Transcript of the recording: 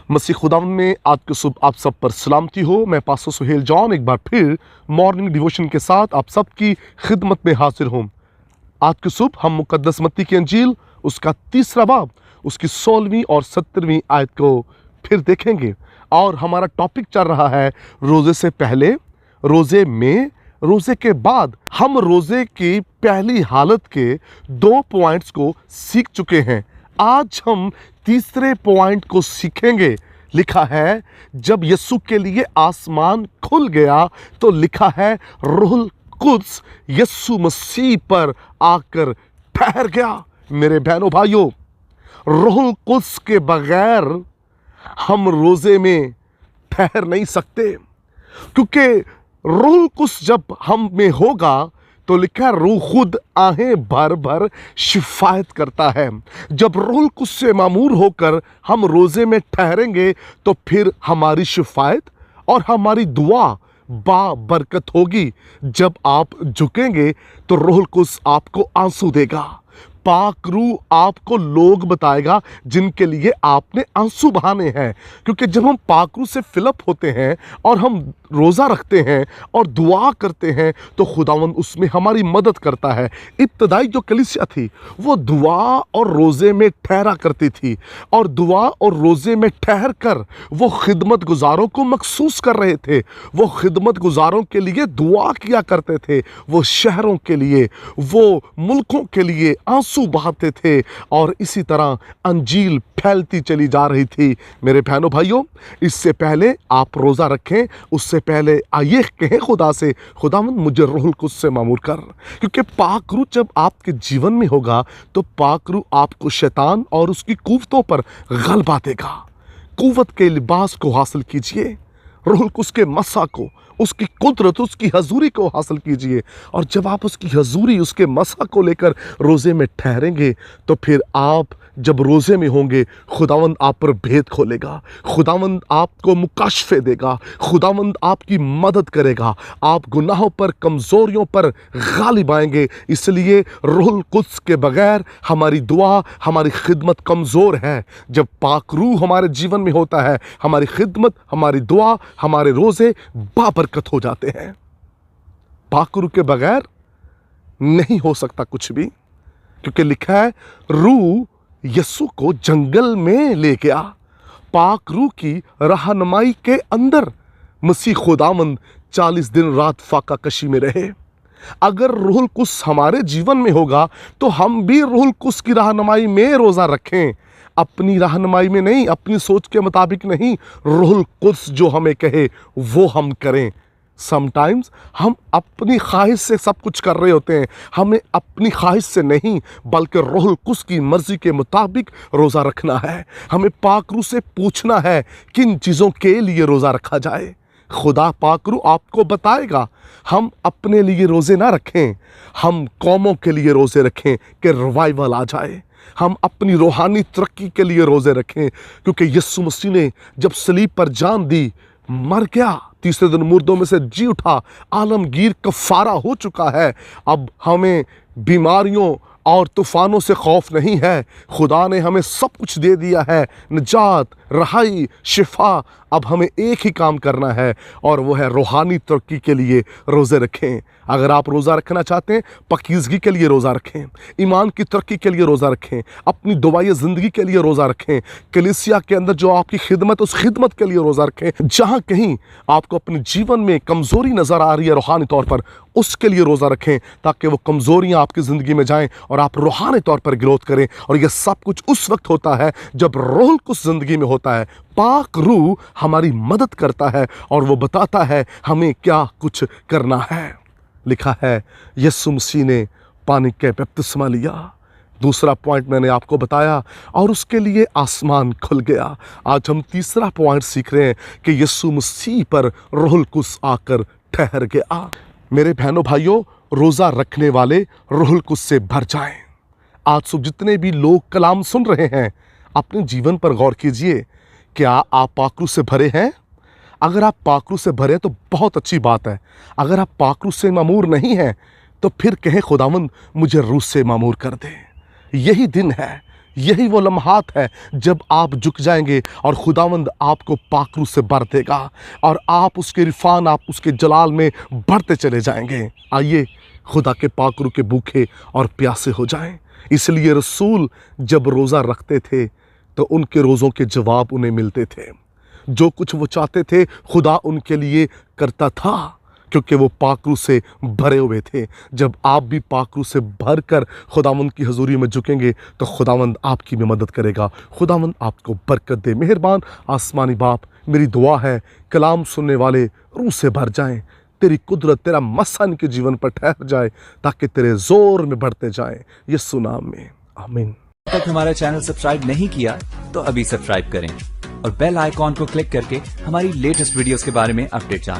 मसीह खुदावंद में आज के सुबह आप सब पर सलामती हो। मैं पास्टर सुहेल जॉन एक बार फिर मॉर्निंग डिवोशन के साथ आप सबकी खिदमत में हाजिर हूँ। आज के सुबह हम मुकद्दस मत्ती की अंजील उसका 3रा बाब उसकी 16वीं और 17वीं आयत को फिर देखेंगे। और हमारा टॉपिक चल रहा है रोज़े से पहले, रोज़े में, रोज़े के बाद। हम रोज़े की पहली हालत के 2 पॉइंट्स को सीख चुके हैं। आज हम तीसरे पॉइंट को सीखेंगे। लिखा है जब यीशु के लिए आसमान खुल गया तो लिखा है रूहुल कुद्स यीशु मसीह पर आकर ठहर गया। मेरे बहनों भाइयों, रूहुल कुद्स के बगैर हम रोज़े में ठहर नहीं सकते, क्योंकि रूहुल कुद्स जब हम में होगा तो लिखा रूह खुद आहें भर भर शिफायत करता है। जब रूहुल कुद्स से मामूर होकर हम रोज़े में ठहरेंगे तो फिर हमारी शिफायत और हमारी दुआ बरकत होगी। जब आप झुकेंगे तो रूहुल कुद्स आपको आंसू देगा। पाक रूह आपको लोग बताएगा जिनके लिए आपने आंसू बहाने हैं। क्योंकि जब हम पाक रूह से फिलअप होते हैं और हम रोज़ा रखते हैं और दुआ करते हैं तो खुदावंद उसमें हमारी मदद करता है। इब्तदाई जो कलीसिया थी वो दुआ और रोज़े में ठहरा करती थी, और दुआ और रोज़े में ठहर कर वो खिदमत गुजारों को मखसूस कर रहे थे। वो खिदमत गुजारों के लिए दुआ किया करते थे, वो शहरों के लिए, वो मुल्कों के लिए आंसू बहाते थे, और इसी तरह अंजील फैलती चली जा रही थी। मेरे बहनों भाइयों, इससे पहले आप रोज़ा रखें, उससे पहले आइए कहें खुदा से, खुदावंद मुझे रूहुल कुद्स से मामूर कर। क्योंकि पाक रूह जब आपके जीवन में होगा तो पाक रूह आपको शैतान और उसकी कुव्वतों पर गलबा देगा। कुव्वत के लिबास को हासिल कीजिए, रूहुल कुद्स के मसा को, उसकी कुदरत, उसकी हजूरी को हासिल कीजिए। और जब आप उसकी हजूरी, उसके मसा को लेकर रोज़े में ठहरेंगे तो फिर आप जब रोज़े में होंगे खुदावंद आप पर भेद खोलेगा, खुदावंद आपको मुकाशफे देगा, खुदावंद आपकी मदद करेगा। आप गुनाहों पर, कमज़ोरियों पर गालिब आएंगे। इसलिए रूहुल कुद्स के बगैर हमारी दुआ, हमारी खिदमत कमज़ोर है। जब पाक रूह हमारे जीवन में होता है, हमारी खिदमत, हमारी दुआ, हमारे रोज़े बाबरकत हो जाते हैं। पाक रूह के बगैर नहीं हो सकता कुछ भी, क्योंकि लिखा है रूह यीशु को जंगल में ले गया। पाक रूह की रहनुमाई के अंदर मसीह खुदावंद 40 दिन रात फाका कशी में रहे। अगर रूहुल कुद्स हमारे जीवन में होगा तो हम भी रूहुल कुद्स की रहनुमाई में रोज़ा रखें। अपनी रहनुमाई में नहीं, अपनी सोच के मुताबिक नहीं, रूहुल कुद्स जो हमें कहे वो हम करें। समटाइम्स हम अपनी ख्वाहिश से सब कुछ कर रहे होते हैं। हमें अपनी ख्वाहिश से नहीं बल्कि रूहुल कुद्स की मर्ज़ी के मुताबिक रोज़ा रखना है। हमें पाक रूह से पूछना है किन चीज़ों के लिए रोज़ा रखा जाए। खुदा पाक रूह आपको बताएगा। हम अपने लिए रोज़े ना रखें, हम कौमों के लिए रोज़े रखें कि रिवाइवल आ जाए। हम अपनी रूहानी तरक्की के लिए रोज़े रखें, क्योंकि यीशु मसीह ने जब सलीब पर जान दी, मर गया, तीसरे दिन मुर्दों में से जी उठा, आलमगीर कफ़ारा हो चुका है। अब हमें बीमारियों और तूफ़ानों से खौफ नहीं है। खुदा ने हमें सब कुछ दे दिया है, निजात, रहाई, शिफा। अब हमें एक ही काम करना है, और वो है रूहानी तरक्की के लिए रोज़े रखें। अगर आप रोज़ा रखना चाहते हैं, पाकीज़गी के लिए रोज़ा रखें, ईमान की तरक्की के लिए रोज़ा रखें, अपनी दुआई ज़िंदगी के लिए रोज़ा रखें, कलीसिया के अंदर जो आपकी खिदमत, उस खिदमत के लिए रोज़ा रखें। जहाँ कहीं आपको अपने जीवन में कमज़ोरी नज़र आ रही है रूहानी तौर पर, उसके लिए रोज़ा रखें, ताकि वो कमज़ोरियाँ आपकी ज़िंदगी में जाएँ और आप रूहानी तौर पर ग्रोथ करें। और यह सब कुछ उस वक्त होता है जब रूहुल कुद्स ज़िंदगी में होता है। पाक रूह हमारी मदद करता है और वो बताता है हमें क्या कुछ करना है। लिखा है यीशु मसीह ने पानी के बपतिस्मा लिया। दूसरा पॉइंट मैंने आपको बताया, और उसके लिए आसमान खुल गया। आज हम तीसरा पॉइंट सीख रहे हैं कि यीशु मसीह पर रूहुल कुद्स आकर ठहर गया। मेरे बहनों भाइयों, रोज़ा रखने वाले रूहुल कुद्स से भर जाएं। आज सुबह जितने भी लोग कलाम सुन रहे हैं, अपने जीवन पर गौर कीजिए। क्या आप पाक रूह से भरे हैं? अगर आप पाक रूह से भरे तो बहुत अच्छी बात है। अगर आप पाक रूह से मामूर नहीं हैं तो फिर कहें खुदावंद मुझे रूह से मामूर कर दे। यही दिन है यही वो लम्हात है जब आप झुक जाएंगे और खुदावंद आपको पाकरू से भर देगा और आप उसके रिफान, आप उसके जलाल में बढ़ते चले जाएंगे। आइए खुदा के पाकरू के भूखे और प्यासे हो जाएं। इसलिए रसूल जब रोज़ा रखते थे तो उनके रोज़ों के जवाब उन्हें मिलते थे। जो कुछ वो चाहते थे खुदा उनके लिए करता था, क्योंकि वो पाकरू से भरे हुए थे। जब आप भी पाकरू से भरकर खुदावंद की हजूरी में झुकेंगे तो खुदावंद आपकी भी मदद करेगा। खुदावंद आपको बरकत दे। मेहरबान आसमानी बाप, मेरी दुआ है कलाम सुनने वाले रूह से भर जाएं, तेरी कुदरत, तेरा मस्सा इनके जीवन पर ठहर जाए ताकि तेरे जोर में बढ़ते जाएं। यीशु नाम में आमीन। अब तक हमारा चैनल सब्सक्राइब नहीं किया तो अभी सब्सक्राइब करें और बेल आइकॉन को क्लिक करके हमारी लेटेस्ट वीडियोस के बारे में अपडेट जानें।